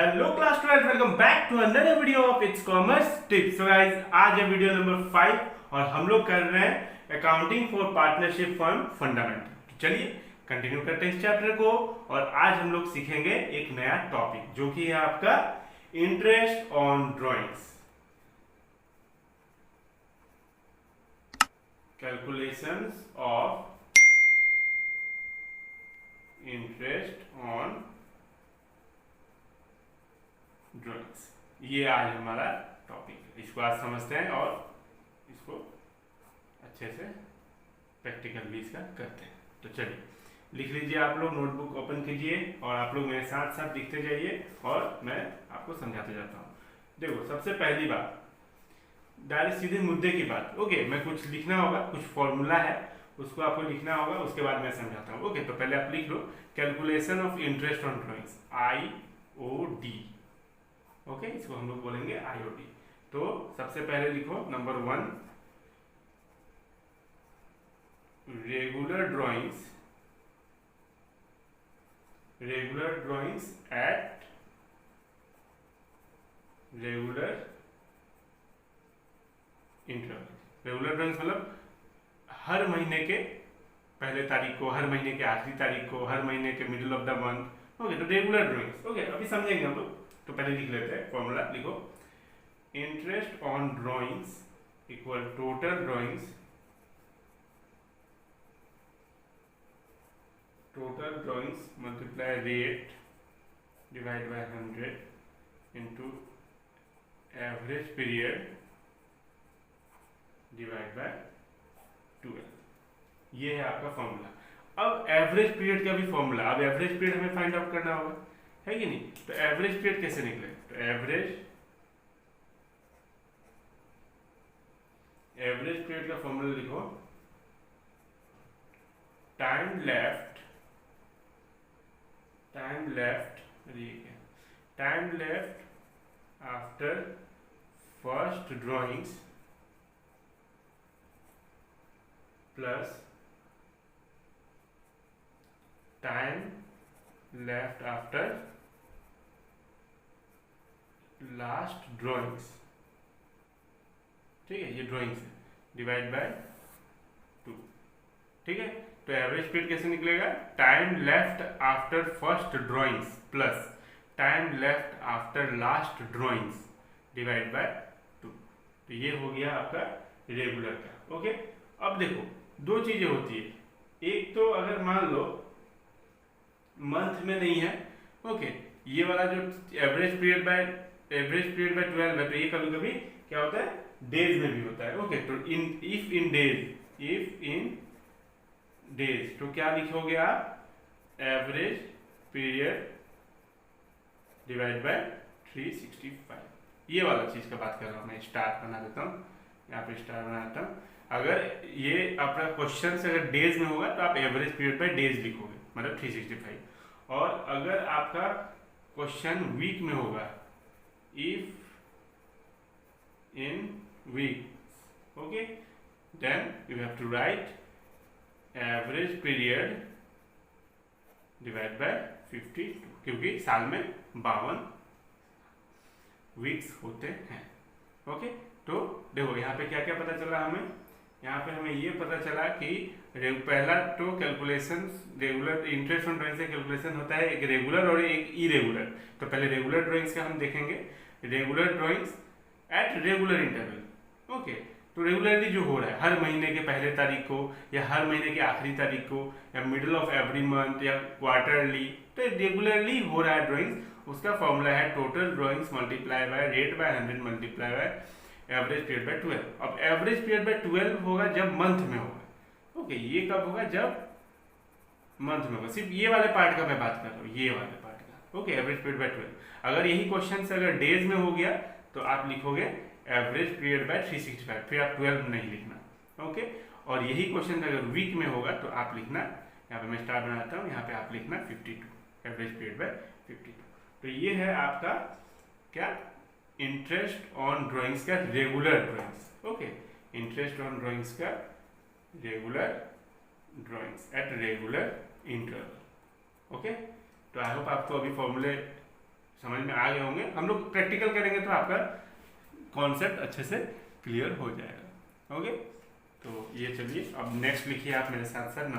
Hello class 12, welcome back to another video of its commerce tips. So guys, आज है video number 5 और हम लोग कर रहे हैं accounting for partnership firm fundamental. तो चलिए कंटिन्यू करते हैं इस चैप्टर को और आज हम लोग सीखेंगे एक नया टॉपिक जो कि है आपका interest on drawings, calculations of interest on drawings. ये आज हमारा टॉपिक है, इसको आज समझते हैं और इसको अच्छे से प्रैक्टिकल भी इसका करते हैं। तो चलिए लिख लीजिए, आप लोग नोटबुक ओपन कीजिए और आप लोग मेरे साथ साथ लिखते जाइए और मैं आपको समझाते जाता हूँ। देखो, सबसे पहली बात, डायरेक्ट सीधे मुद्दे की बात। ओके, मैं कुछ लिखना होगा, कुछ फॉर्मूला है उसको आपको लिखना होगा, उसके बाद मैं समझाता हूँ। ओके, तो पहले आप लिख लो calculation of interest on drawings, IOD। Okay, इसको हम लोग बोलेंगे IOD। तो सबसे पहले लिखो number 1, regular drawings at regular interval. Regular drawings मतलब हर महीने के पहले तारीख को, हर महीने के आखिरी तारीख को, हर महीने के middle of the month. Okay, तो रेगुलर ड्राइंग्स। ओके, अभी समझेंगे हम लोग। तो पहले लिख लेते हैं फॉर्मूला, लिखो interest on drawings equal total drawings multiply rate divide by 100 into average period divide by 12। ये है आपका फॉर्मूला। अब एवरेज पीरियड का भी फॉर्मूला, अब एवरेज पीरियड हमें फाइंड आउट करना होगा, है कि नहीं? तो एवरेज पीरियड कैसे निकले? तो एवरेज पीरियड का फॉर्मूला लिखो, time left after first drawings plus time left after last drawings. ठीक है, ये ड्राइंग्स है, डिवाइड बाय 2। ठीक है, तो एवरेज पीरियड कैसे निकलेगा? Time left after first drawings plus time left after last drawings divide by 2। तो ये हो गया आपका रेगुलर का। ओके, अब देखो दो चीजें होती है। एक तो अगर मान लो मंथ में नहीं है, ओके, ये वाला जो एवरेज पीरियड बाय 12 है, तो ये कभी कभी क्या होता है, डेज में भी होता है। ओके, तो इफ इन डेज तो क्या लिखोगे आप? Average period divide bye 365। ये वाला चीज का बात कर रहा हूं मैं। स्टार बना देता हूँ, यहाँ पे स्टार बना देता हूँ। अगर ये आपका क्वेश्चन से अगर डेज में होगा तो आप एवरेज पीरियड बाय डेज लिखोगे, मतलब 365। और अगर आपका क्वेश्चन वीक में होगा, if in week, okay, then you have to write average period divide by 52, क्योंकि साल में 52 वीक्स होते हैं। ओके, तो देखो यहाँ पे क्या क्या पता चला हमें। यहाँ पे हमें ये पता चला कि पहला तो calculation, regular interest on drawings से कैलकुलेशन होता है एक रेगुलर और एक इरेगुलर। तो पहले रेगुलर ड्राइंग्स का हम देखेंगे, regular drawings at regular interval. Okay, तो रेगुलरली जो हो रहा है हर महीने के पहले तारीख को या हर महीने के आखिरी तारीख को या मिडिल ऑफ एवरी मंथ या क्वार्टरली, तो रेगुलरली हो रहा है ड्राइंग्स। उसका फॉर्मूला है total drawings multiply by rate by 100 multiply by average period by 12। अब एवरेज पीरियड बाय 12 होगा जब मंथ में होगा। ओके, ये कब होगा? जब मंथ में होगा। सिर्फ ये वाले पार्ट का मैं बात कर रहा हूँ, ये वाले पार्ट का। Okay, average period by 12। अगर यही क्वेश्चन से अगर डेज में हो गया तो आप लिखोगे एवरेज पीरियड बाय 365, फिर आप 12 नहीं लिखना। ओके, और यही क्वेश्चन अगर वीक में होगा तो आप लिखना, यहाँ पे मैं स्टार बनाता हूँ, यहाँ पे आप लिखना 52, एवरेज पीरियड बाय 52। तो ये है आपका क्या? इंटरेस्ट ऑन ड्राइंग्स का regular drawings. Okay, interest on drawings का regular drawings at regular interval. Okay, तो आई होप आपको अभी फॉर्मूले समझ में आ गए होंगे। हम लोग प्रैक्टिकल करेंगे तो आपका कॉन्सेप्ट अच्छे से क्लियर हो जाएगा। ओके, तो ये चलिए अब नेक्स्ट लिखिए आप मेरे साथ साथ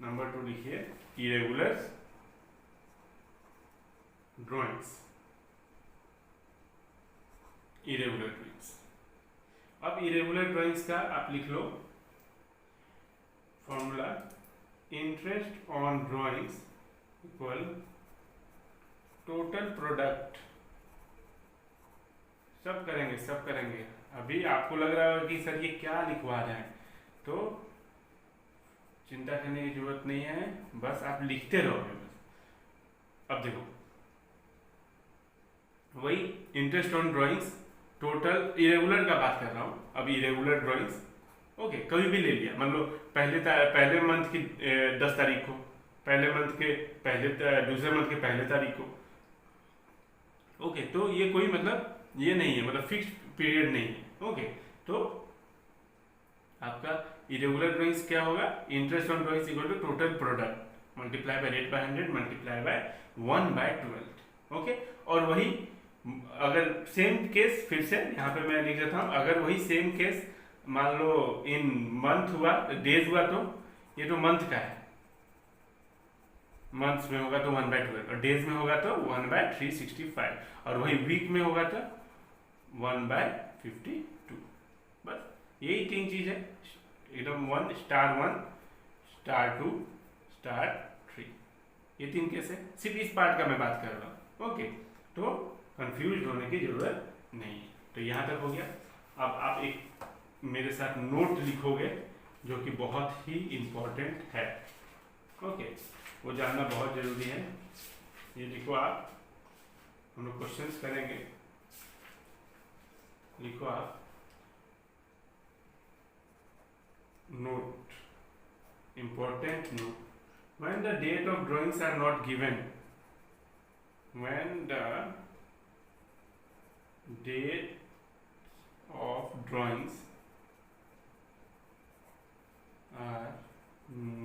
नंबर टू लिखिए इरेगुलर ड्राइंग्स। अब इरेगुलर ड्राइंग्स का आप लिख लो formula, interest on drawings equal total product. सब करेंगे। अभी आपको लग रहा होगा कि सर ये क्या लिखवा रहे हैं, तो चिंता करने की जरूरत नहीं है, बस आप लिखते रहोगे बस। अब देखो, वही interest on drawings, total irregular का बात कर रहा हूं। अब इरेगुलर ड्राइंग्स ओके, कभी भी ले लिया, मान लो पहले मंथ की 10 तारीख को, पहले मंथ के दूसरे मंथ के पहले तारीख को। ओके, तो ये कोई मतलब ये नहीं है, मतलब फिक्स्ड पीरियड नहीं है। ओके, तो आपका इरेगुलर ड्राइंग्स क्या होगा, interest on drawings equal to total product multiply by rate by 100 multiply by 1/12। Okay, और वही अगर सेम केस, फिर से यहाँ पे मैं लिख देता हूँ, अगर वही सेम केस मान लो इन मंथ हुआ, डेज हुआ, तो ये तो मंथ का है, मंथ्स में होगा तो 1/12, और डेज में होगा तो 1/365, और वही वीक में होगा तो 1/52। बस यही 3 चीज है एकदम, 1 स्टार 2 स्टार 3, ये 3 केस है। सिर्फ इस पार्ट का मैं बात कर रहा हूँ। ओके, तो कंफ्यूज होने की जरूरत नहीं है। तो यहाँ तक हो गया। अब आप एक मेरे साथ नोट लिखोगे जो कि बहुत ही इंपॉर्टेंट है। ओके, वो जानना बहुत जरूरी है। ये लिखो आप, हम लोग क्वेश्चंस करेंगे। लिखो आप note, important note, when the date of drawings are not given, when the date of drawings are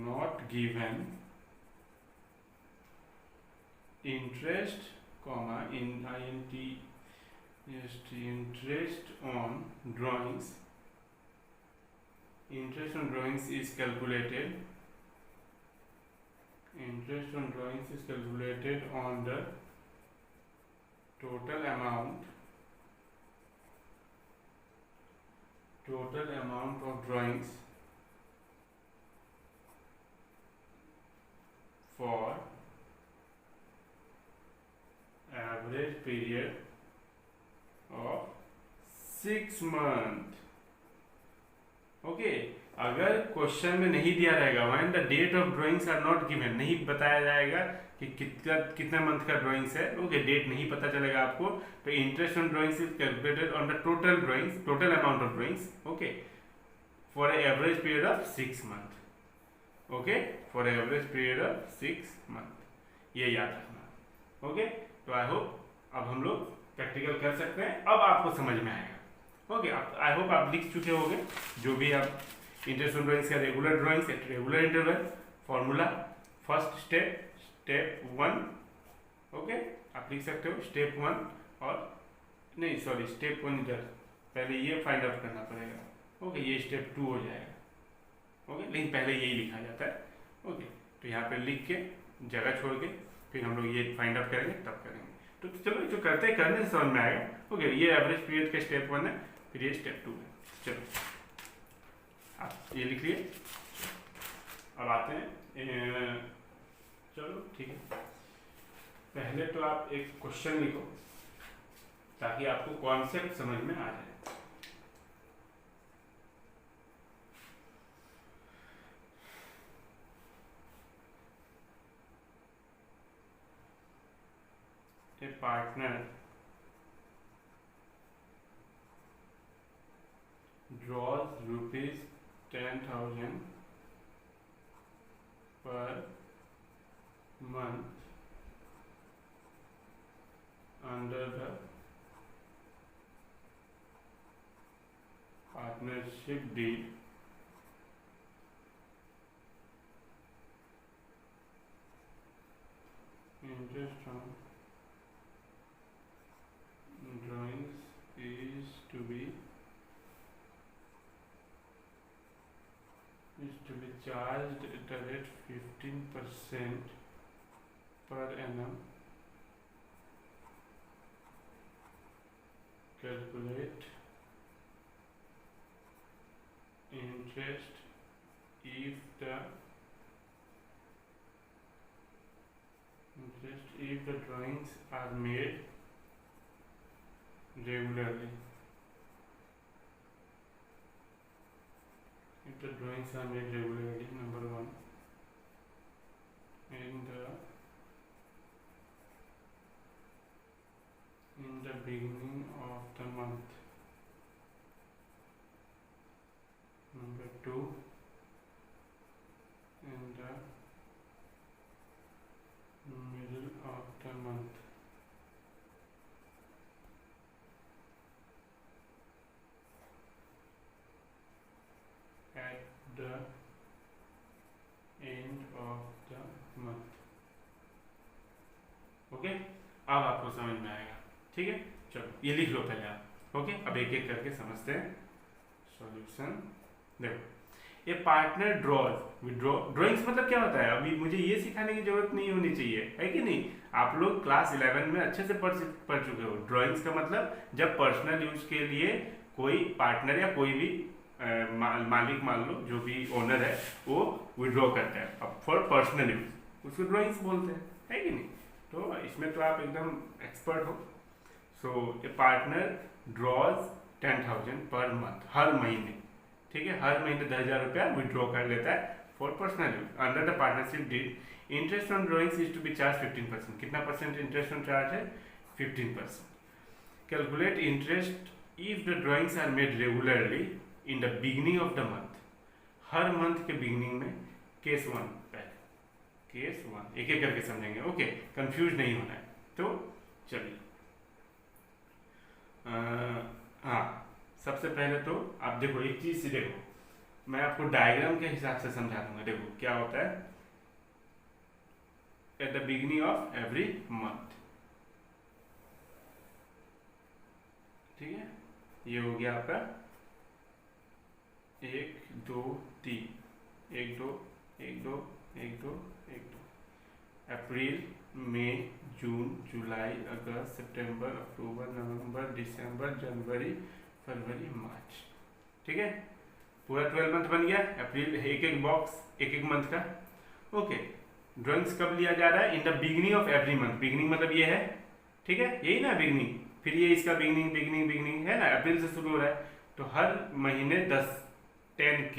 not given, interest comma in int interest on drawings is calculated, interest on drawings is calculated on the total amount of drawings for average period of 6 month। Okay, अगर question में नहीं दिया रहेगा when the date of drawings are not given, नहीं बताया जाएगा कि कितना मंथ का ड्राइंग्स है, ओके, डेट नहीं पता चलेगा आपको, तो interest on drawings is calculated on the total drawings, total amount of drawings, okay, for average period of 6 month. Okay, for average period of 6 month, ये याद रखना। ओके, तो आई होप अब हम लोग प्रैक्टिकल कर सकते हैं, अब आपको समझ में आएगा। ओके, आई होप आप लिख चुके होंगे जो भी आप इंटरेस्ट ऑन ड्राइंग्स का regular drawings at regular interval, formula, first step 1। Okay, आप लिख सकते हो स्टेप 1, और नहीं सॉरी स्टेप 1 इधर, पहले ये फाइंड आउट करना पड़ेगा। ओके, ये स्टेप 2 हो जाएगा। ओके, लेकिन पहले यही लिखा जाता है। ओके, तो यहाँ पे लिख के जगह छोड़ के फिर हम लोग ये फाइंड आउट करेंगे, तब करेंगे। तो चलो जो करने से समझ में आएगा। ओके, ये एवरेज पीरियड का स्टेप 1 है, फिर ये स्टेप 2 है। चलो आप ये लिख लिए। अब आते हैं, चलो ठीक है, पहले तो आप एक क्वेश्चन लिखो ताकि आपको कॉन्सेप्ट समझ में आ जाए। A partner draws ₹10,000 per month under the partnership deed interest on is to be charged at a rate 15% per annum. Calculate interest if the drawings are made regularly. If the drawings are made regularly, number one, in the beginning of the month. Number two, in the middle of the month. At the end of the month. Okay, अब आपको समझ में आएगा, ठीक है। चलो ये लिख लो पहले आप, ओके। अब एक एक करके समझते हैं सॉल्यूशन। देखो, ये पार्टनर ड्रॉज विड्रॉ, ड्राइंग्स मतलब क्या होता है, अभी मुझे ये सिखाने की जरूरत नहीं होनी चाहिए, है कि नहीं। आप लोग क्लास 11 में अच्छे से पढ़ चुके हो। ड्राइंग्स का मतलब जब पर्सनल यूज के लिए कोई पार्टनर या कोई भी मालिक मान लो, जो भी ओनर है, वो विड्रॉ करता है अब फॉर पर्सनल यूज, उसको ड्राइंग्स बोलते हैं, है कि नहीं। तो इसमें तो आप एकदम एक्सपर्ट हो। सो ए पार्टनर ड्रॉज 10,000 पर मंथ, हर महीने, ठीक है, हर महीने 10,000 रुपया विड्रॉ कर लेता है for personal use. Under the partnership deed interest on drawings is to be charge 15%। कितना परसेंट इंटरेस्ट ऑन चार्ज है? 15%। Calculate interest if the drawings are made regularly in the beginning of the month. हर month के beginning में, case 1 पहले, case 1 एक एक करके समझेंगे, ओके, कंफ्यूज नहीं होना है। तो चलिए, हाँ, सबसे पहले तो आप देखो, एक चीज से देखो, मैं आपको डायग्राम के हिसाब से समझा दूंगा। देखो क्या होता है, eight the beginning of every month, ठीक है, ये हो गया आपका 1 2 3, 1 2 1 2 1 2 1 2, अप्रैल, मई, जून, जुलाई, अगस्त, सितंबर, अक्टूबर, नवंबर, दिसंबर, जनवरी, फरवरी, मार्च, ठीक है, पूरा 12 मंथ बन गया। अप्रैल, एक एक बॉक्स, एक एक मंथ का, ओके। ड्राइंग्स कब लिया जा रहा है? इन the beginning of every month. Beginning मतलब ये है, ठीक है, यही ना बिगिनिंग, फिर ये इसका बिगिनिंग बिगिनिंग बिगिनिंग है ना, अप्रैल से शुरू हो रहा है, तो हर महीने 10K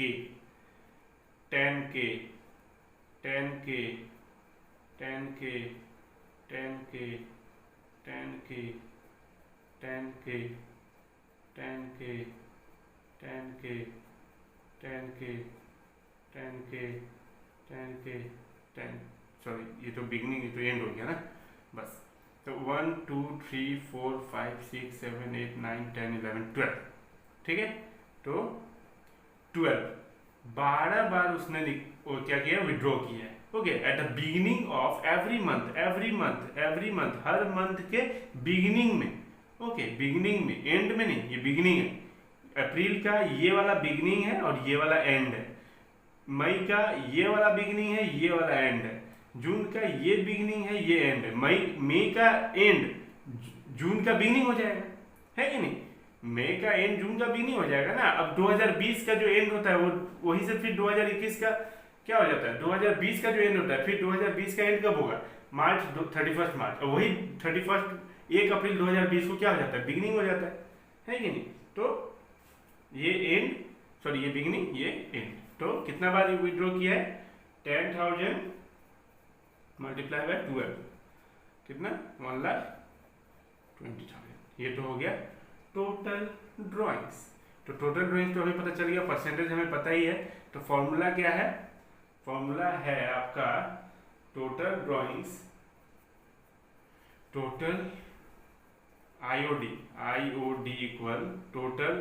10K 10K 10K 10K 10K 10K 10K 10K 10K 10K 10K 10, sorry, ये तो बिगिनिंग, ये तो एंड हो गया ना, बस। तो 1 2 3 4 5 6 7 8 9 10 11 12, ठीक है। तो 12 बार उसने क्या किया, विड्रॉ किया है, okay, eight the beginning of every month, every month, हर मंथ के बिगिनिंग में, ओके, बिगिनिंग में, एंड में नहीं, ये बिगिनिंग है। अप्रैल का ये वाला बिगिनिंग है और ये वाला एंड है। मई का ये वाला बिगिनिंग है, ये वाला एंड है। जून का ये बिगिनिंग है, ये एंड है। मई का एंड जून का बिगिनिंग हो जाएगा, है कि नहीं। मई का एंड जून का बिगिनिंग हो जाएगा ना। अब 2020 का जो एंड होता है वो वही से फिर 2021 का क्या हो जाता है, 2020 का जो एंड होता है, फिर 2020 का एंड कब होगा, मार्च, 31 मार्च, और वही 1 अप्रैल 2020 को क्या हो जाता है, बिगिनिंग हो जाता है कि नहीं। तो ये एंड, सॉरी, ये बिगिनिंग, ये एंड। तो कितना बार विड्रॉ किया है, 10,000 मल्टीप्लाई बाय 12, कितना, 1,20,000। ये तो हो गया टोटल ड्राइंग्स। तो टोटल ड्राइंग्स तो हमें पता चल गया, परसेंटेज हमें पता ही है। तो फॉर्मूला क्या है, फॉर्मूला है आपका total drawings, total IOD equal total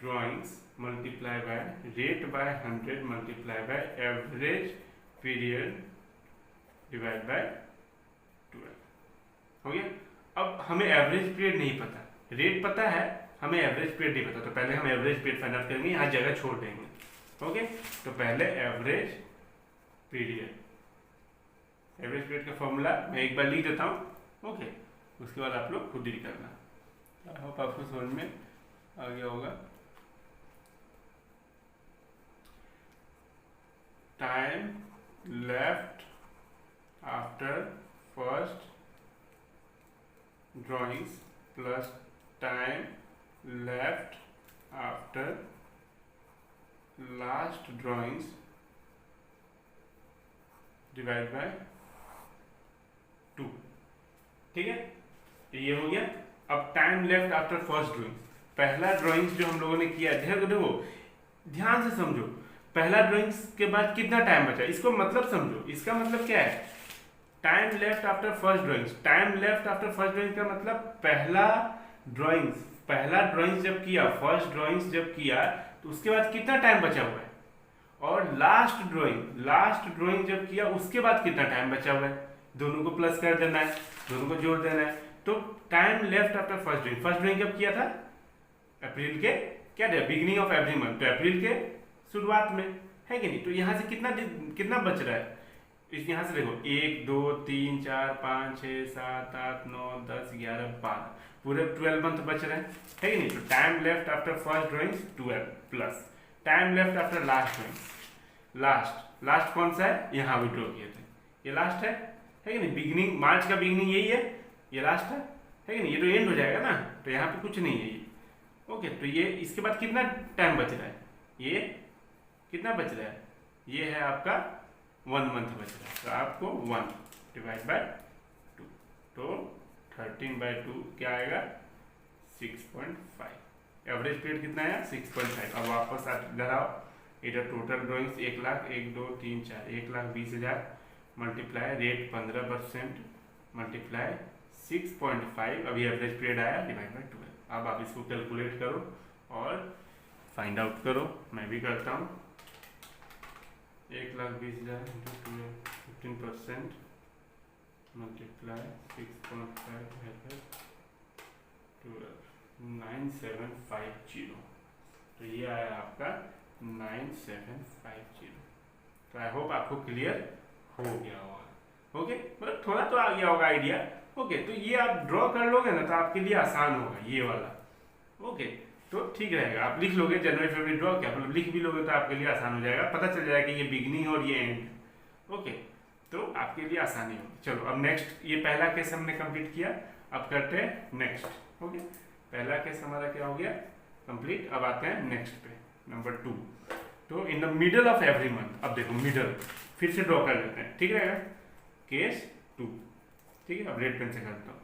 drawings multiply by rate by 100 multiply by average period divide by 12, हो गया। अब हमें एवरेज पीरियड नहीं पता, रेट पता है, हमें एवरेज पीरियड नहीं पता, तो पहले हम एवरेज पीरियड फाइंड आउट करेंगे, यहाँ जगह छोड़ देंगे, ओके, तो पहले एवरेज पीरियड, एवरेज पीरियड का फॉर्मूला मैं एक बार लिख देता हूँ। ओके, उसके बाद आप लोग खुद ही करना। आई होप आपको समझ में आ गया होगा। Time left after first drawings plus time left after last drawings divide by 2। ठीक है, ये हो गया। अब time left after first drawing, पहला ड्राइंग्स जो हम लोगों ने किया, देखो ध्यान से समझो, पहला ड्राइंग्स के बाद कितना टाइम बचा, इसको मतलब समझो। इसका मतलब क्या है, time left after first drawings, time left after first drawing का मतलब पहला ड्राइंग्स जब किया, फर्स्ट ड्राइंग्स जब किया तो उसके बाद कितना टाइम बचा हुआ है, और लास्ट ड्राइंग जब किया उसके बाद कितना टाइम बचा हुआ है, दोनों को प्लस कर देना है, दोनों को जोड़ देना है। तो time left after first drawing जब किया था अप्रैल के क्या दिया, बिगिनिंग ऑफ एवरी मंथ, तो अप्रैल के शुरुआत में, है कि नहीं। तो यहाँ से कितना बच रहा है, इस यहाँ से देखो 1 2 3 4 5 6 7 8 9 10 11 12, पूरे 12 मंथ बच रहे हैं, है कि नहीं। तो time left after first drawings 12 plus time left after last drawings, last कौन सा है, यहाँ भी ड्रॉ किए थे, ये लास्ट है कि नहीं। बिगिनिंग, मार्च का बिगिनिंग यही है, ये लास्ट है कि नहीं। ये तो एंड हो जाएगा ना, तो यहाँ पे कुछ नहीं है ये। ओके, तो ये इसके बाद कितना टाइम बच रहा है, ये कितना बच रहा है, ये है आपका 1 मंथ बच रहा है। तो आपको 1 डिवाइड बाय 2, तो 13/2 क्या आएगा, 6.5। एवरेज पीरियड कितना है, 6.5। अब वापस इधर आओ, इधर total drawings 1 lakh 1 2 3 4 1,20,000 multiply rate 15% multiply 6.5, अभी एवरेज पीरियड आया, डिवाइड बाय 12। अब आप इसको कैलकुलेट करो और फाइंड आउट करो, मैं भी करता हूँ। 1,20,000 × 15% मल्टीप्लाई 6.5 9750, तो ये आया आपका 9750। तो आई होप आपको क्लियर हो गया होगा। ओके, मतलब थोड़ा तो आ गया होगा आइडिया। ओके, तो ये आप ड्रॉ कर लोगे ना तो आपके लिए आसान होगा ये वाला। ओके, तो ठीक रहेगा, आप लिख लोगे जनवरी फरवरी ड्रॉ किया, मतलब लिख भी लोगे तो आपके लिए आसान हो जाएगा, पता चल जाएगा कि ये बिगिनिंग और ये एंड। ओके, तो आपके लिए आसानी होगी। चलो अब नेक्स्ट, ये पहला केस हमने कंप्लीट किया, अब करते हैं नेक्स्ट। ओके, पहला केस हमारा क्या हो गया, कंप्लीट। अब आते हैं नेक्स्ट पे, नंबर 2। तो इन the middle of every month, अब देखो मिडल फिर से ड्रॉ कर लेते हैं, ठीक रहेगा। केस 2, ठीक है। अब रेड पेन से करता हूँ।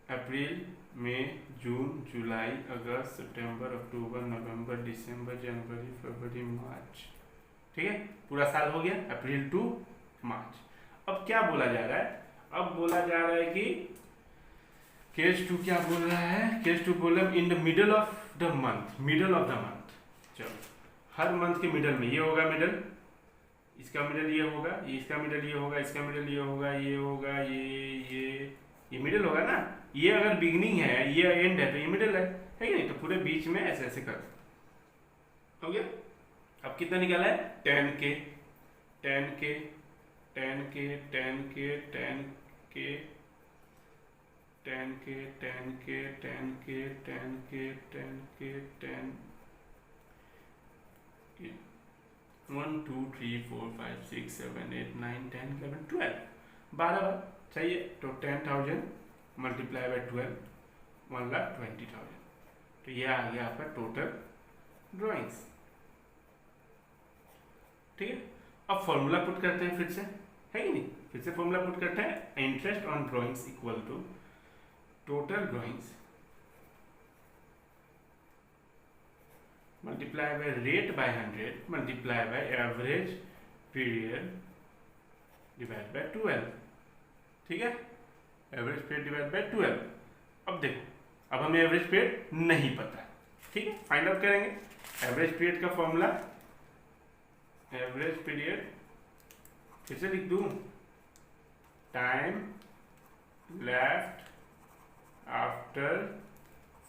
अप्रैल मई जून जुलाई अगस्त सितंबर अक्टूबर नवंबर दिसंबर जनवरी फरवरी मार्च, ठीक है। पूरा साल हो गया, अप्रैल टू मार्च। अब क्या बोला जा रहा है, अब बोला जा रहा है कि केस 2 क्या बोल रहा है, केस 2 बोल रहा है इन the middle of the month, middle of the month. चलो, हर मंथ के मिडल में, ये होगा मिडल, इसका मिडल ये होगा, इसका मिडल ये होगा, इसका मिडल ये होगा, ये होगा, ये मिडल होगा ना। ये अगर बिगिनिंग है, ये एंड है, तो ये मिडल है कि नहीं। तो पूरे बीच में ऐसे ऐसे कर, हो गया। अब कितना निकाला है, 10K 10K 10K 10K 10K 10K 10K 10K 10K 10K 10 1 2 3 4 5 6 7 8 9 10 11 12 12 बार चाहिए। तो 10,000 मल्टीप्लाई बाय 12 1,20,000। तो ये आ गया आपका टोटल ड्राइंग्स, ठीक है। अब फॉर्मूला पुट करते हैं फिर से, है कि नहीं। फिर से फॉर्मूला पुट करते हैं, interest on drawings equal to total drawings multiply by rate by 100 multiply by average period divide by 12, ठीक है। Average period divide by 12। अब देखो, अब हमें एवरेज पीरियड नहीं पता है, ठीक है। फाइंड आउट करेंगे एवरेज पीरियड का फॉर्मूला। एवरेज पीरियड फिर से लिख दूं, time left after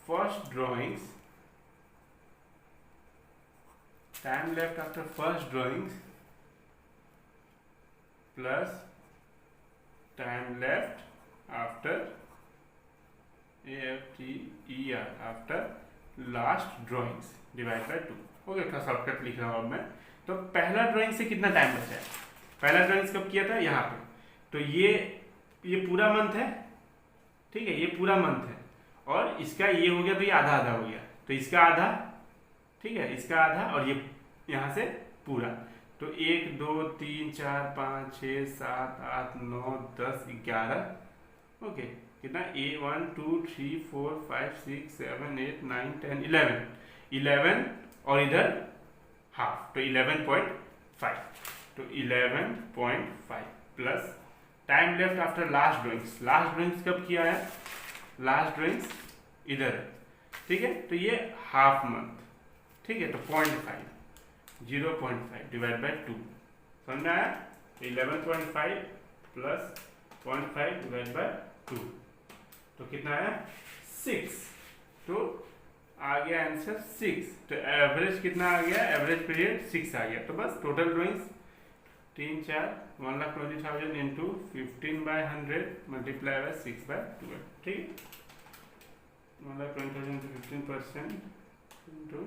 first drawings, time left after first drawings plus time left after AFTER after last drawings divide by 2। Okay, थोड़ा शॉर्टकट लिख रहा हूँ अब मैं। तो पहला ड्राइंग से कितना टाइम बचा है? पहला ड्राइंग्स कब किया था? यहाँ पे। तो ये पूरा मंथ है, ठीक है, ये पूरा मंथ है, और इसका ये हो गया तो ये आधा आधा हो गया, तो इसका आधा, ठीक है, इसका आधा, और ये यहाँ से पूरा। तो 1 2 3 4 5 6 7 8 9 10 11, ओके, कितना? 1 2 3 4 5 6 7 8 9 10 11 और इधर हाफ, तो 11.5। तो 11.5 plus time left after last drawings. Last drawings कब किया है? लास्ट ड्राइंग्स इधर है, ठीक है, तो ये हाफ मंथ, ठीक है, तो 0.5 डिवाइड बाय 2, समझ में आया? 11.5 प्लस 0.5 डिवाइड बाय 2, तो कितना आया? 6। तो आ गया आंसर 6। तो एवरेज कितना आ गया? एवरेज पीरियड 6 आ गया। तो बस total drawings 3 4 1,20,000 into 15/100 multiply by 6/12, ठीक है, 1,20,000 इंटू 15% इंटू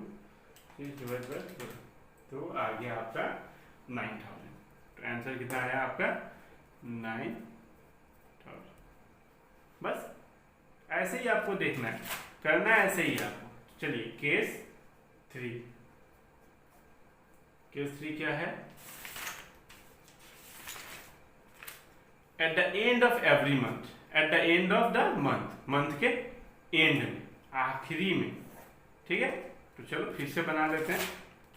6/12, तो आ गया आपका 9,000। तो आंसर कितना आया आपका? 9,000। बस ऐसे ही आपको देखना है, करना है ऐसे ही आपको। चलिए केस 3। केस 3 क्या है? At the end of every month, at the end of the month, month के एंड में, आखिरी में, ठीक है। तो चलो फिर से बना लेते हैं,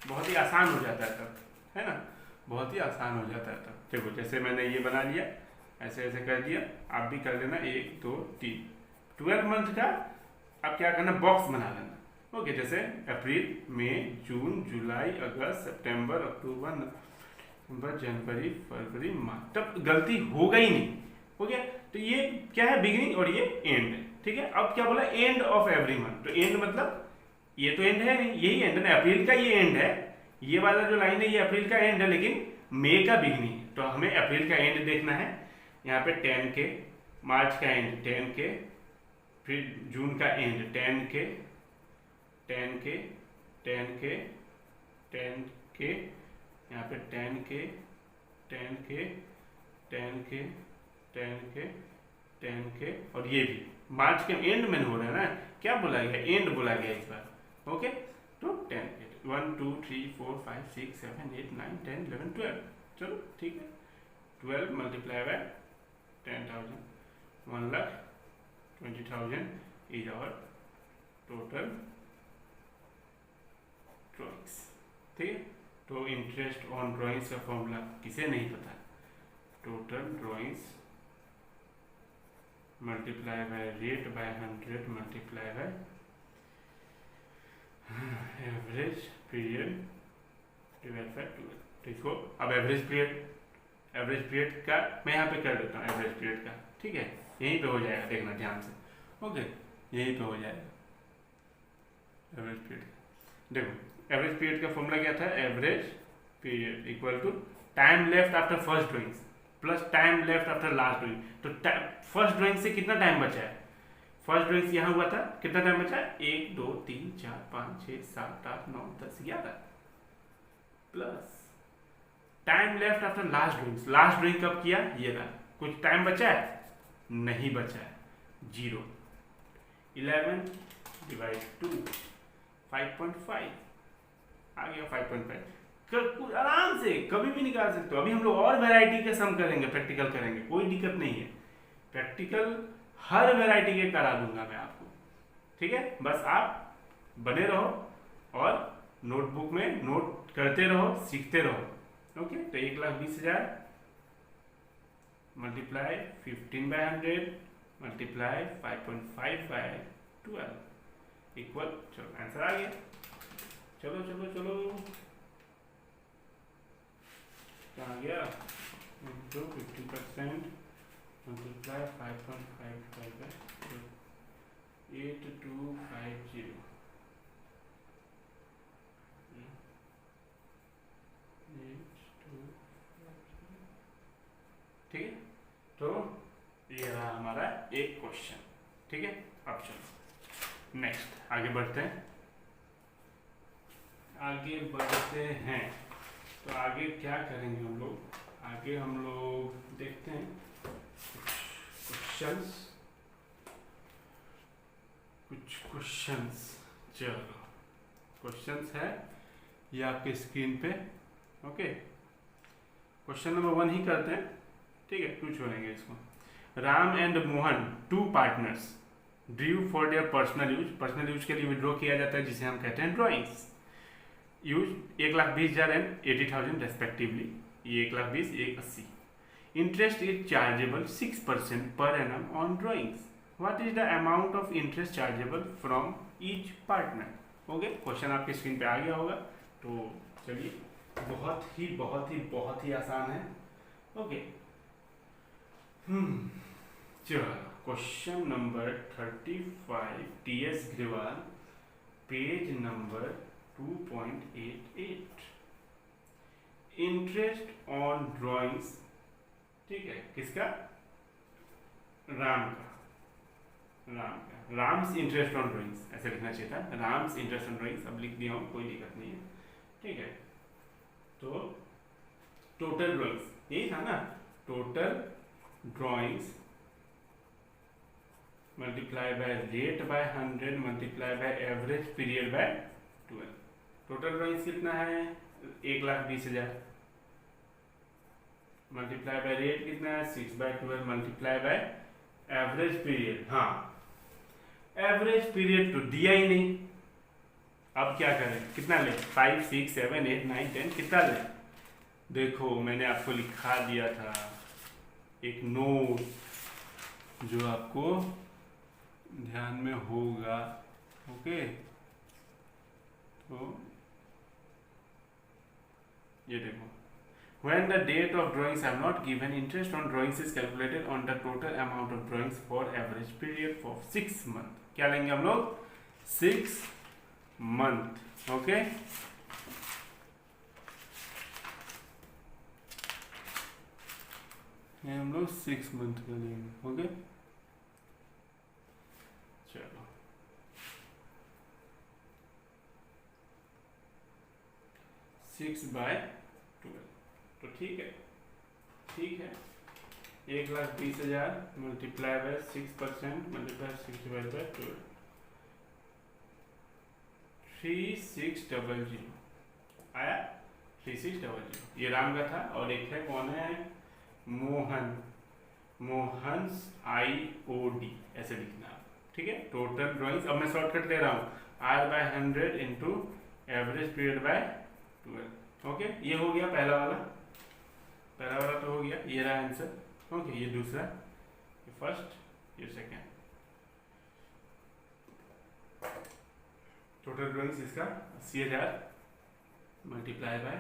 बहुत ही आसान हो जाता है तब, है ना, बहुत ही आसान हो जाता है तब। देखो जैसे मैंने ये बना लिया, ऐसे ऐसे कर दिया, आप भी कर लेना। 1 2 3 12 मंथ का अब क्या करना? बॉक्स बना लेना। ओके, जैसे अप्रैल, मई, जून, जुलाई, अगस्त, सितंबर, अक्टूबर, नवंबर, जनवरी, फरवरी, मार्च। तब गलती होगा ही नहीं, हो गया। तो ये क्या है? बिगिनिंग और ये एंड है, ठीक है। अब क्या बोला? End of every month. तो एंड मतलब ये तो एंड है नहीं, यही एंड है ना, अप्रैल का ये एंड है, ये वाला जो लाइन है ये अप्रैल का एंड है, लेकिन मई का बिगिनिंग है। तो हमें अप्रैल का एंड देखना है, यहाँ पे 10 के, मार्च का एंड 10 के, फिर जून का एंड 10 के, 10 के, 10 के, 10 के, यहाँ पे 10 के, 10 के, 10 के, 10 के, 10 के, और ये भी मार्च के एंड में हो रहा है ना, क्या बोला गया? एंड बोला गया इस बार। ओके, तो 10 के, 1 2 3 4 5 6 7 8 9 10 11 12, चलो ठीक है। 12 multiply by 10,000, 1,20,000 is our total drawings, ठीक है। तो इंटरेस्ट ऑन ड्रॉइंग्स का फॉर्मूला किसे नहीं पता? Total drawings multiply by rate by 100 multiply by average period divide by 12। तो इसको अब एवरेज पीरियड का मैं यहाँ पे कर देता हूँ, एवरेज पीरियड का, ठीक है, यहीं पे हो जाएगा, देखना ध्यान से। ओके, यहीं पे हो जाएगा एवरेज पीरियड। देखो एवरेज पीरियड का फॉर्मूला क्या था? Average period equal to time left after first drawings plus time left after last drawing. तो फर्स्ट ड्राइंग से कितना टाइम बचा है? फर्स्ट ड्राइंग यहाँ हुआ था, कितना टाइम बचा है? 1 2 3 4 5 6 7 8 9 10 11 plus time left after last drawings. Last drawing कब किया? ये रहा। कुछ टाइम बचा है? नहीं बचा है, 0। 11 डिवाइड 2 5.5 आ गया, 5.5। आराम से कभी भी निकाल सकते हो। अभी हम लोग और वैरायटी के सम करेंगे, प्रैक्टिकल करेंगे, कोई दिक्कत नहीं है। प्रैक्टिकल हर वैरायटी के करा दूंगा मैं आपको, ठीक है। बस आप बने रहो और नोटबुक में नोट करते रहो, सीखते रहो। ओके, तो 1,20,000 मल्टीप्लाई 15/100 मल्टीप्लाई 5.5/12 इक्वल, चलो आंसर आ गया। चलो चलो चलो, आ गया, 50% मल्टीप्लाई 5.5 8250 ठीक है। तो ये रहा हमारा एक क्वेश्चन। ठीक है, अब चलो नेक्स्ट आगे बढ़ते हैं। तो आगे क्या करेंगे हम लोग? आगे हम लोग देखते हैं कुछ क्वेश्चंस। चलो क्वेश्चंस है ये आपके स्क्रीन पे। ओके, क्वेश्चन नंबर 1 ही करते हैं। ठीक है, 2 छोड़ेंगे इसको। Ram and Mohan, 2 partners, Drew for their personal use के लिए विड्रॉ किया जाता है, जिसे हम कहते हैं ड्रॉइंग्स। Use 1,20,000 and 80,000 respectively. ये 1,20,000, 1,80,000। Interest is chargeable 6% per annum on drawings. What is the amount of interest chargeable from each partner? Okay, question आपकी स्क्रीन पे आ गया होगा। तो चलिए, बहुत ही आसान है। ओके, चलो question number 35, TS Grewal, page number 2.88। Interest on drawings. ठीक है, किसका? राम का। राम्स इंटरेस्ट ऑन ड्राइंग्स ऐसे लिखना चाहिए था, राम्स इंटरेस्ट ऑन ड्राइंग्स। अब लिख दिया हूँ, कोई दिक्कत नहीं है। ठीक है, तो टोटल ड्राइंग्स यही था ना, total drawings multiply by rate by 100 multiply by average period by 12। Total drawings कितना है? 1,20,000 मल्टीप्लाई बाय रेट कितना है? 6/12 मल्टीप्लाई बाय एवरेज पीरियड। हाँ, एवरेज पीरियड तो दिया ही नहीं। अब क्या करें? कितना ले? 5, 6, 7, 8, 9, 10 कितना ले? देखो मैंने आपको लिखा दिया था एक नोट, जो आपको ध्यान में होगा। ओके, तो ये देखो, when the date of drawings are not given, interest on drawings is calculated on the total amount of drawings for average period of 6 month। क्या लेंगे हम लोग? 6 month। ओके, ये हम लोग 6 month का लेंगे। ओके, चलो 6/12। तो ठीक है 1,20,000 मल्टीप्लाई बाय 6% मल्टीप्लाई 6/12, 3600 आया। 3600 ये राम का था। और एक है, कौन है? मोहन्स IOD ऐसे लिखना आप। ठीक है, टोटल ड्राइंग्स। अब मैं शॉर्टकट ले रहा हूँ, R/100 into average period by 12। Okay, ये हो गया पहला वाला तो हो गया, ये रहा आंसर। ओके, ये दूसरा, ये फर्स्ट, ये सेकेंड। टोटल ड्राइंग्स इसका 80,000 मल्टीप्लाई बाय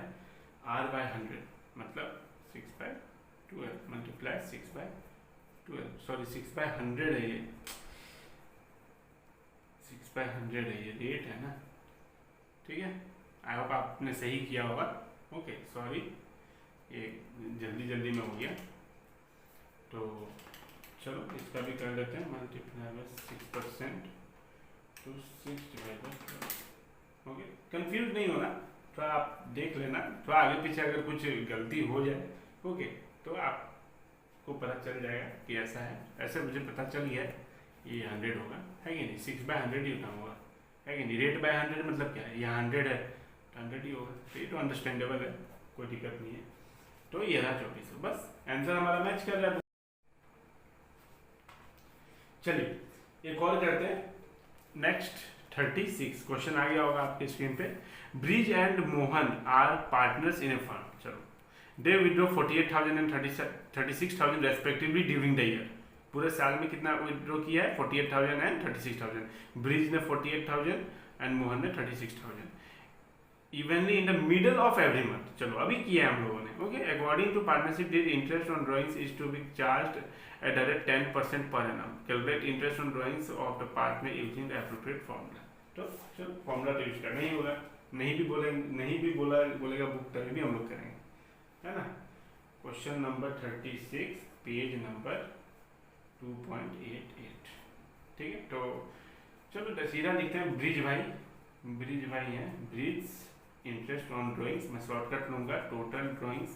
R/100 मतलब 6/12 मल्टीप्लाई 6/12, सॉरी 6/100 है ये, 6/100 है ये, रेट है ना। ठीक है, आई होप आपने सही किया होगा। ओके, सॉरी ये जल्दी में हो गया। तो चलो इसका भी कर लेते हैं, मल्टीप्लाई बाय 6% तो 6/12। ओके, कंफ्यूज नहीं होना, थोड़ा आप देख लेना, थोड़ा आगे पीछे अगर कुछ गलती हो जाए ओके तो आपको पता चल जाएगा कि ऐसा है। ऐसे मुझे पता चल गया ये 100 होगा, है कि नहीं? 6/100 ही उतना होगा, है कि नहीं? रेट बाय 100 मतलब क्या है? यहाँ 100 है तो 100 ही होगा। तो ये तो अंडरस्टैंडेबल है, कोई दिक्कत नहीं है। तो ये रहा 2400, बस आंसर हमारा मैच कर रहा है। चलिए एक और करते हैं। नेक्स्ट 36 क्वेश्चन आ गया होगा आपके स्क्रीन पे। Brij and Mohan are partners in a firm. चलो, they withdraw 48,000 and 36,000 respectively during the year. पूरे साल में कितना विड्रॉ किया है? 48,000 एंड 36,000। ब्रिज ने 48,000 एंड मोहन ने 36,000। Evenly in the middle of every month. चलो अभी किया है हम लोगों ने। Okay, according to partnership deed interest on drawings is to be charged at the rate 10% per annum. Calculate interest on drawings of the partner using the appropriate formula. तो चलो formula तो यूज करना ही होगा, नहीं भी बोलेगा बुक तभी भी हम लोग करेंगे, है ना। Question number 36 page number 2.88। ठीक है, तो चलो सीधा लिखते हैं। ब्रिज भाई हैं। ब्रिज इंटरेस्ट ऑन ड्राइंग्स, मैं शॉर्टकट लूंगा, total drawings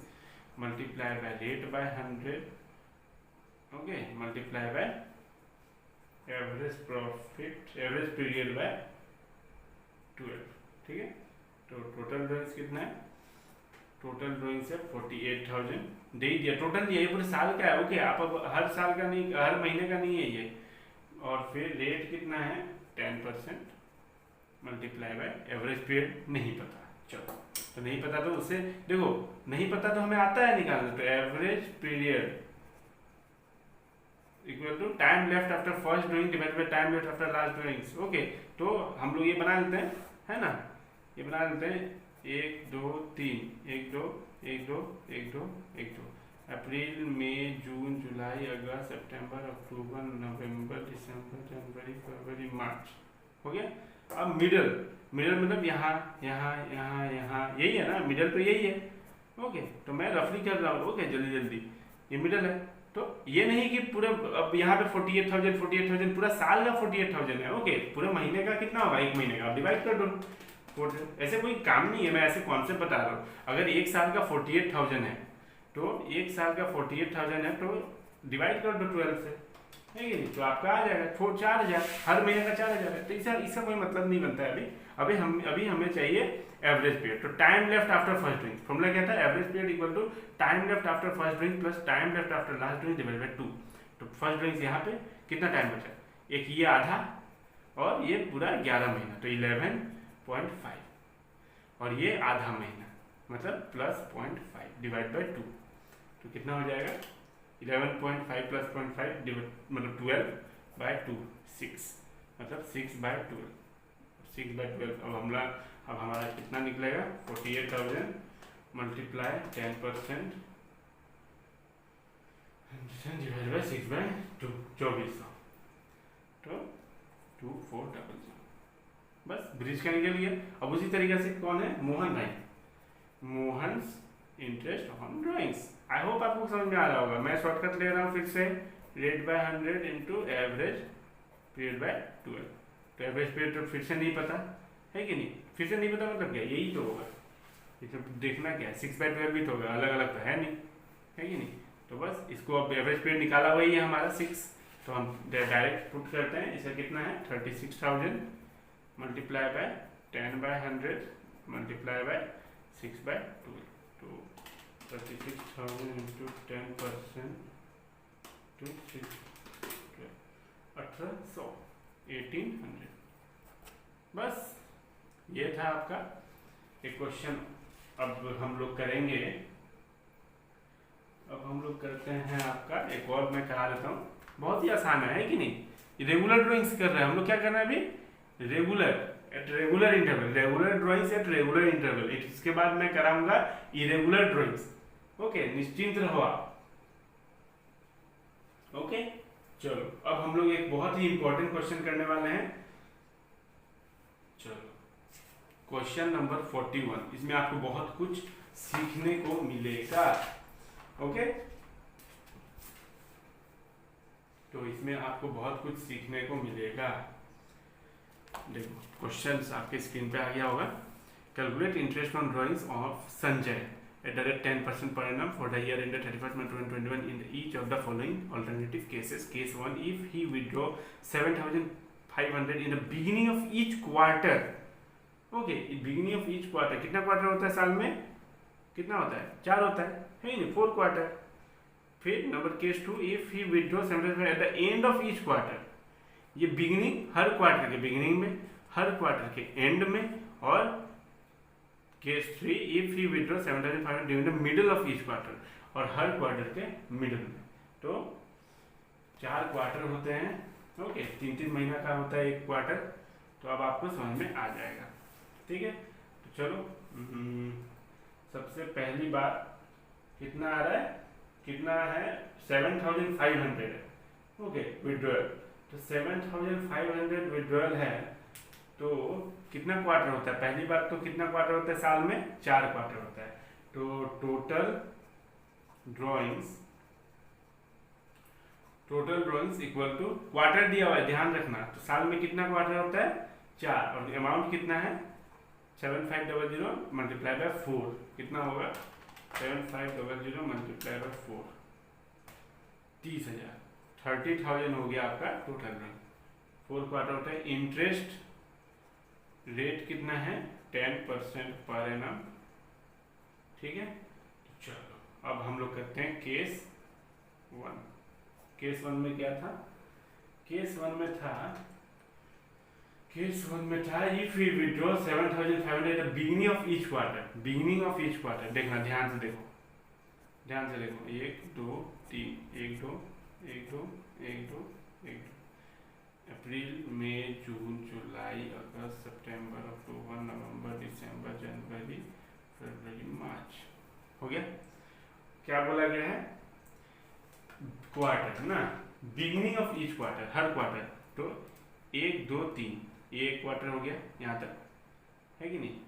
multiply by rate by 100, okay, multiply by average profit, average period by 12। ठीक है, तो टोटल ड्राइंग्स कितना है, टोटल ड्राइंग्स है 48,000 दे दिया। टोटल दिया, ये पूरे साल का है। ओके, आप अब हर साल का नहीं, हर महीने का नहीं है ये। और फिर रेट कितना है 10% मल्टीप्लाई बाय एवरेज पीरियड नहीं पता। चलो, तो नहीं पता तो उससे देखो, नहीं पता तो हमें आता है निकालना। तो average period equal to time left after first drawing divided by time left after last drawings. Okay, तो हम लोग ये बना लेते हैं, है ना, ये बना लेते हैं 1 2 3, 1 2 1 2 1 2 1 2, अप्रैल मई जून जुलाई अगस्त सितंबर अक्टूबर नवंबर दिसंबर जनवरी फरवरी मार्च, हो गया। अब मिडल मतलब यहाँ यही है ना, मिडल तो यही है। ओके, तो मैं रफली कर रहा हूँ। ओके, जल्दी ये मिडल है। तो ये नहीं कि पूरे, अब यहाँ पे 48,000 पूरा साल का 48,000 है। ओके, पूरे महीने का कितना होगा, एक महीने का आप डिवाइड कर दो। ऐसे कोई काम नहीं है, मैं ऐसे कॉन्सेप्ट बता रहा हूँ। अगर एक साल का 48,000 है तो एक साल का 48,000 है तो डिवाइड कर दो 12 से, है कि नहीं, तो आपका आ जाएगा 4,000। हर महीने का 4,000 है। तो इसका कोई मतलब नहीं बनता है अभी हमें चाहिए एवरेज पीरियड। तो time left after first drawing, formula क्या था, average period equal to time left after first drawing plus time left after last drawing divided by 2। तो फर्स्ट ड्राइंग यहाँ पे कितना टाइम बचा, एक ये आधा और ये पूरा 11 महीना, तो 11.5, और ये आधा महीना मतलब प्लस 0.5 डिवाइड बाय 2। तो कितना हो जाएगा 11.5 प्लस 0.5 मतलब 12/2, 6 मतलब 6/12, 6/12। अब हमारा कितना निकलेगा 48,000 मल्टीप्लाई 10% डिवाइड बाय 6/2, 2400, तो 2400। बस ब्रिज का निकल गया। अब उसी तरीके से कौन है, मोहन भाई, Mohan's interest on drawings. I hope आपको समझ में आ रहा होगा। मैं शॉर्टकट ले रहा हूँ फिर से, rate by 100 into average period by 12। तो एवरेज पीरियड तो फिर से नहीं पता है कि नहीं, फिर से नहीं पता मतलब क्या, यही तो होगा। इसे देखना क्या, 6/12 भी तो होगा, अलग अलग तो है नहीं, है कि नहीं। तो बस इसको अब एवरेज पीरियड निकाला हुआ ही है हमारा 6, तो हम डायरेक्ट पुट करते हैं। इसे कितना है 36,000 मल्टीप्लाई बाय 10/100 मल्टीप्लाई बाय 6/12, तो 36,000 इंटू 10% टू 6, 1800, 1800। बस ये था आपका एक क्वेश्चन। अब हम लोग करेंगे, अब हम लोग करते हैं आपका एक और, मैं करा देता हूँ, बहुत ही आसान है कि नहीं। रेगुलर ड्राइंग्स कर रहे हैं हम लोग, क्या करना है अभी, regular at regular interval, regular drawings at regular interval. इसके बाद मैं कराऊंगा इरेगुलर ड्राइंग्स। ओके, निश्चिंत रहो आप। ओके, चलो अब हम लोग एक बहुत ही इंपॉर्टेंट क्वेश्चन करने वाले हैं। चलो क्वेश्चन नंबर 41, इसमें आपको बहुत कुछ सीखने को मिलेगा। ओके, तो इसमें आपको बहुत कुछ सीखने को मिलेगा। देखो क्वेश्चन आपके स्क्रीन पे आ गया होगा। Calculate interest on drawings of Sanjay at the rate 10% per annum for the year ended 31st March 2021 in each of the following alternative cases. Case 1, if he withdraw 7,500 in the beginning of each quarter. Okay, beginning of each quarter, कितना quarter होता है साल में, कितना होता है 4 होता है नहीं, 4 क्वार्टर। फिर number case 2, if he withdraw 7,500 at the end of each quarter, ये बिगिनिंग हर क्वार्टर के बिगिनिंग में, हर क्वार्टर के एंड में, और case 3, if he withdraw 7,500 during the middle of each quarter, और हर क्वार्टर के मिडल में। तो 4 क्वार्टर होते हैं। ओके, 3-3 महीना का होता है एक क्वार्टर। तो अब आपको समझ में आ जाएगा, ठीक है। तो चलो सबसे पहली बात कितना आ रहा है, कितना है 7500 है। ओके, विड्रॉल तो 7500 विड्रॉल है, तो कितना क्वार्टर होता है? पहली बात तो कितना क्वार्टर होता है साल में? 4 क्वार्टर होता है। तो total drawings equal to quarter दिया हुआ है, ध्यान रखना। तो साल में कितना क्वार्टर होता है? 4, और अमाउंट कितना है? 7500 मल्टीप्लाई बाय 4 कितना होगा? 7500 मल्टीप्लाई बाय 4 30,000, 30,000 हो गया आपका टोटल ड्रॉइंग। 4 क्वार्टर होता है। इंटरेस्ट रेट कितना है? 10% पर एनम। ठीक है, चलो अब हम लोग करते हैं केस 1। केस 1 में क्या था? केस 1 में था if we withdraw 7500 at the beginning of each quarter. देखना, ध्यान से देखो 1 2 3 1 2 1 2 1 2 1 2 अप्रैल, मई, जून, जुलाई, अगस्त, सितंबर, अक्टूबर, नवंबर, दिसंबर, जनवरी, फरवरी, मार्च। हो गया? क्या बोला गया है? क्वार्टर ना, beginning of each quarter, her quarter. तो 1 2 3 ये एक क्वार्टर हो गया, यहाँ तक है कि नहीं?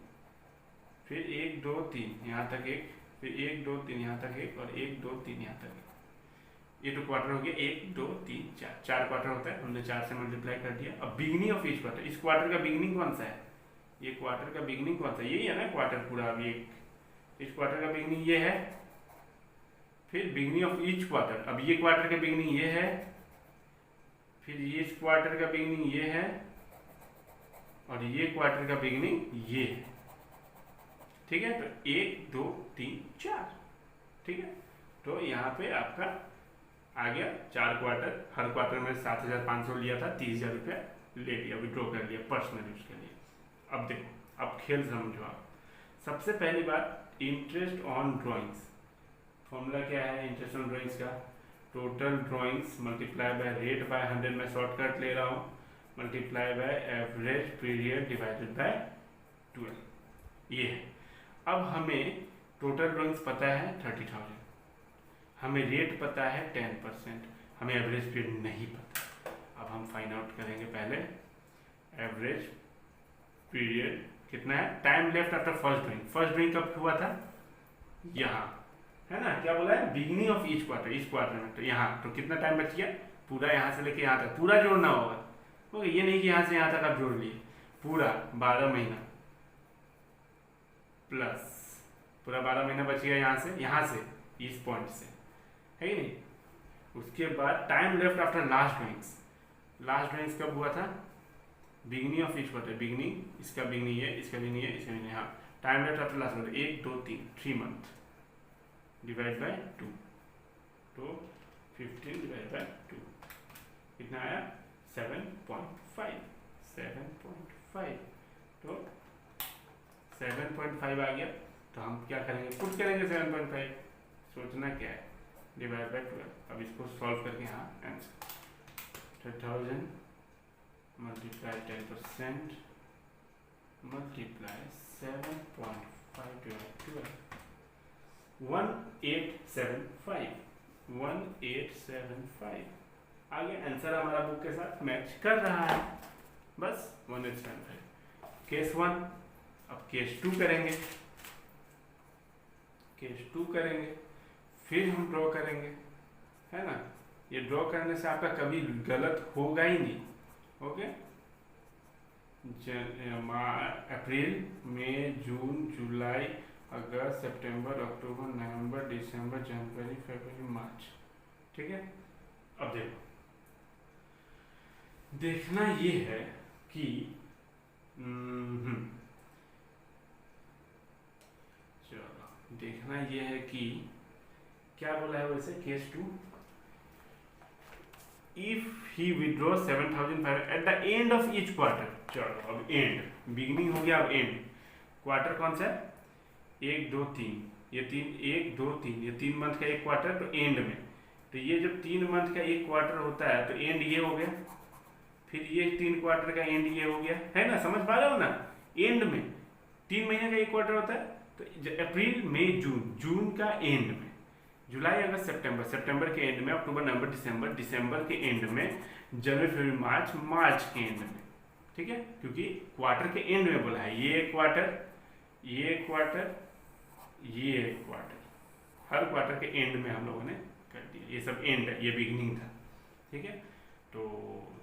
फिर 1 2 3 यहाँ तक एक, फिर 1 2 3 यहाँ तक एक, और 1 2 3 यहाँ तक एक। ये तो क्वार्टर हो गया 1 2 3 4, 4 क्वार्टर होता है, हमने 4 से मल्टीप्लाई कर दिया। अब बिगिनिंग ऑफ ईच क्वार्टर, इस क्वार्टर का बिगिनिंग कौन सा है? ये क्वार्टर का बिगिनिंग कौन सा? यही है ना क्वार्टर पूरा। अब ये इस क्वार्टर का बिगिनिंग ये है, फिर बिगिनिंग ऑफ ईच क्वार्टर। अब ये क्वार्टर का बिगिनिंग ये है, फिर ये इस क्वार्टर का बिगिनिंग ये है, और ये क्वार्टर का बिगिनिंग ये है। ठीक है, तो 1 2 3 4। ठीक है, तो यहाँ पे आपका आ गया 4 क्वार्टर। हर क्वार्टर में 7500 लिया था, 30,000 रुपया ले लिया, विड्रॉ कर लिया पर्सनल यूज के लिए। अब देखो, अब खेल समझो आप। सबसे पहली बात, इंटरेस्ट ऑन ड्रॉइंग्स। फॉर्मूला क्या है इंटरेस्ट ऑन ड्रॉइंग्स का? Total drawings multiply by rate by 100, मैं शॉर्टकट ले रहा हूँ, multiply by average period divided by 12, ये है। अब हमें टोटल ड्रॉइंग्स पता है 30,000, हमें रेट पता है 10%, हमें एवरेज पीरियड नहीं पता। अब हम फाइंड आउट करेंगे पहले एवरेज पीरियड कितना है। Time left after first drawing कब हुआ था? यहाँ है ना, क्या बोला है? बिगिनिंग ऑफ ईच क्वार्टर में। तो यहाँ तो कितना टाइम बच गया? पूरा यहाँ से लेके यहाँ तक पूरा जोड़ना होगा। ओके, ये नहीं कि यहाँ से यहाँ तक आप जोड़ लिए, पूरा 12 महीना प्लस पूरा 12 महीना बच गया यहाँ से इस पॉइंट से, है कि नहीं? उसके बाद time left after last drawings कब हुआ था? Beginning of each quarter, beginning, इसका बिगिनिंग ये, इसका बिगिनिंग ये, इसका बिगिनिंग। हाँ, time left after last quarter 1 2 3 month divide by 2, तो 15 डिवाइड बाय 2 कितना आया? 7.5। तो 7.5 आ गया। तो हम क्या करेंगे? पुट करेंगे 7.5। सोचना क्या है? Divide by 12। अब इसको सॉल्व करके हाँ आंसर 30,000 मल्टीप्लाई 10% मल्टीप्लाई 7.5 डिवाइड 12, 1875 आ गया आंसर। हमारा बुक के साथ मैच कर रहा है, बस 1875। केस 1। अब केस 2 करेंगे, फिर हम ड्रॉ करेंगे, है ना। ये ड्रॉ करने से आपका कभी गलत होगा ही नहीं। ओके, अप्रैल, मई, जून, जुलाई, अगस्त, सितंबर, अक्टूबर, नवंबर, दिसंबर, जनवरी, फरवरी, मार्च। ठीक है, अब देखना ये है कि चलो देखना ये है कि क्या बोला है वैसे case 2। If he withdraw 7,500 at the end of each quarter. चलो अब एंड, बिगिनिंग हो गया, अब एंड। क्वार्टर कौन सा है? 1 2 3, ये 1 2 3, ये 3 मंथ का एक क्वार्टर, तो एंड में। तो ये जब 3 मंथ का एक क्वार्टर होता है तो एंड ये हो गया, फिर ये 3 क्वार्टर का एंड ये हो गया, है ना। समझ पा रहे हो ना? एंड में 3 महीने का एक क्वार्टर होता है, तो अप्रैल मई जून, जून का एंड में, जुलाई अगस्त सितंबर, सितंबर के एंड में, अक्टूबर नवंबर दिसंबर, दिसंबर के एंड में, जनवरी फरवरी मार्च, मार्च के एंड में, ठीक है, क्योंकि क्वार्टर के एंड में बोला है। ये क्वार्टर, ये क्वार्टर, ये क्वार्टर, हर क्वार्टर के एंड में हम लोगों ने कर दिया। ये सब एंड है, ये बिगिनिंग था, ठीक है। तो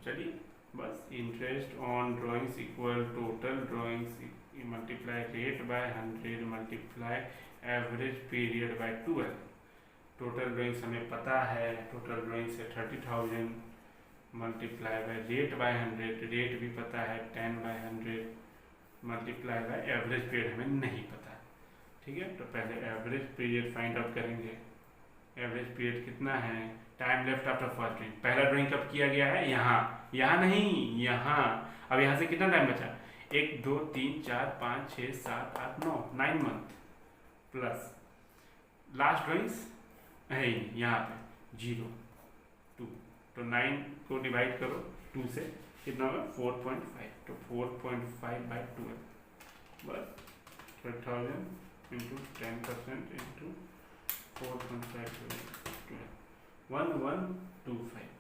चलिए बस, interest on drawings equal total drawings multiply rate by 100 multiply average period by 12। Total drawings हमें पता है, टोटल ड्राइंग्स है 30,000 multiply by rate by 100, rate भी पता है 10 by 100 multiply by average period हमें नहीं पता, ठीक है। तो पहले एवरेज पीरियड फाइंड आउट करेंगे। एवरेज पीरियड कितना है, time left after first drawing, पहला ड्राइंग कब किया गया है, यहाँ, यहाँ नहीं, यहाँ। अब यहाँ से कितना टाइम बचा, 1 2 3 4 5 6 7 8 9, 9 मंथ, प्लस लास्ट ड्राइंग्स है यहाँ पे 0 2, तो 9 को डिवाइड करो 2 से, कितना होगा 4.5, तो 4.5 बाई 12, बस 12,000 इंटू 10% इंटू 4.5 1125,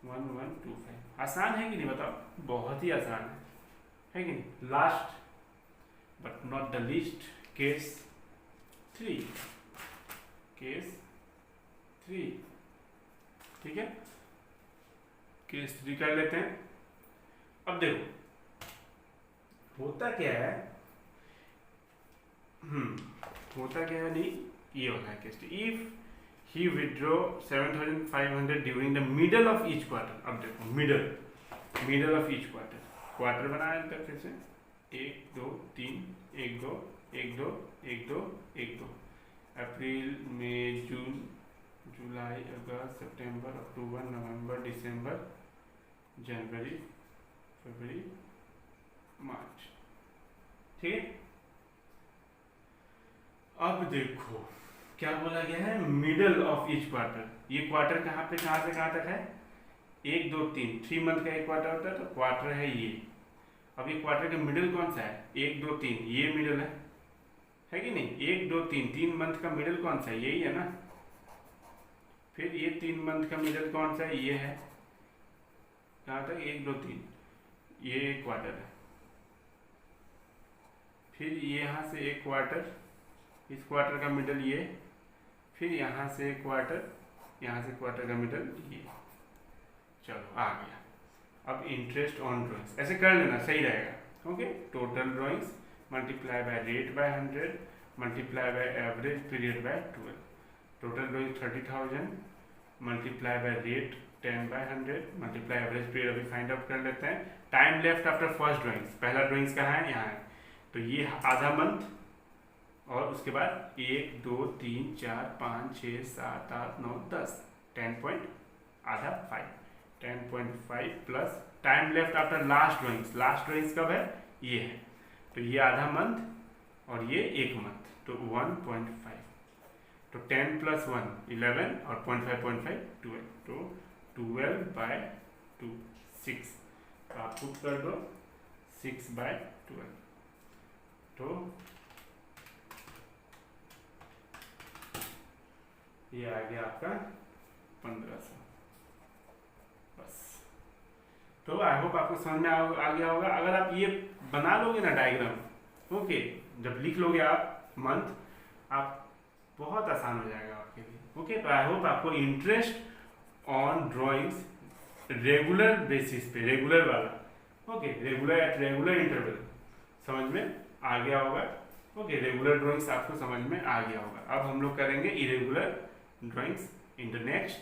1125। आसान है कि नहीं बताओ, बहुत ही आसान है कि नहीं। Last but not the least, case 3, case 3, ठीक है, केस 3 कर लेते हैं। अब देखो होता क्या है, होता क्या है, नहीं ये होता है case 2। If he withdraw 7,500 during the middle of each quarter। अब देखो middle of each quarter, quarter बनाया था फिर से 1 2 3 1 2 1 2 1 2 1 2, अप्रैल मई जून जुलाई अगस्त सितंबर अक्टूबर नवंबर दिसंबर जनवरी फरवरी मार्च, ठीक है। अब देखो क्या बोला गया है, मिडल ऑफ ईच क्वार्टर। ये क्वार्टर कहाँ पे, कहाँ से कहाँ तक है, 1 2 3, 3 मंथ का एक क्वार्टर होता है, तो क्वार्टर है ये। अब ये क्वार्टर का मिडल कौन सा है, 1 2 3, ये मिडल है कि नहीं, 1 2 3, 3 मंथ का मिडल कौन सा है, यही है ना। फिर ये 3 मंथ का मिडल कौन सा है, ये है, कहाँ तक 1 2 3, ये एक क्वार्टर है। फिर यहाँ से एक क्वार्टर, इस क्वार्टर का मिडल ये, फिर यहाँ से क्वार्टर, यहाँ से क्वार्टर का मिडल ये। चलो आ गया। अब इंटरेस्ट ऑन ड्राइंग्स ऐसे कर लेना, सही रहेगा। Okay, total drawings multiply by rate by 100 multiply by average period by 12। Total drawing 30,000 multiply by rate 10 by 100 multiply average period, अभी फाइंड आउट कर लेते हैं। Time left after first drawings, पहला ड्राइंग्स कहाँ है, यहाँ है, तो ये आधा मंथ, और उसके बाद 1 2 3 4 5 6 7 8 9 10, 10 पॉइंट आधा 5, 10.5 plus time left after last drawings, last drawings कब है, ये है, तो ये आधा मंथ और ये 1 मंथ, तो 1.5, तो 10 प्लस 1 11 और 0.5 12, तो 12 बाय 2 6, तो आप पुट कर दो 6 बाय 12, तो ये आ गया आपका 1500। बस, तो आई होप आपको समझ में आ गया होगा। अगर आप ये बना लोगे ना डायग्राम, ओके, जब लिख लोगे आप मंथ, आप बहुत आसान हो जाएगा आपके लिए। ओके, तो आई होप आपको interest on drawings regular basis पे, रेगुलर वाला, okay, regular at regular interval समझ में आ गया होगा। ओके, रेगुलर ड्राइंग्स आपको समझ में आ गया होगा। अब हम लोग करेंगे irregular drawings in the next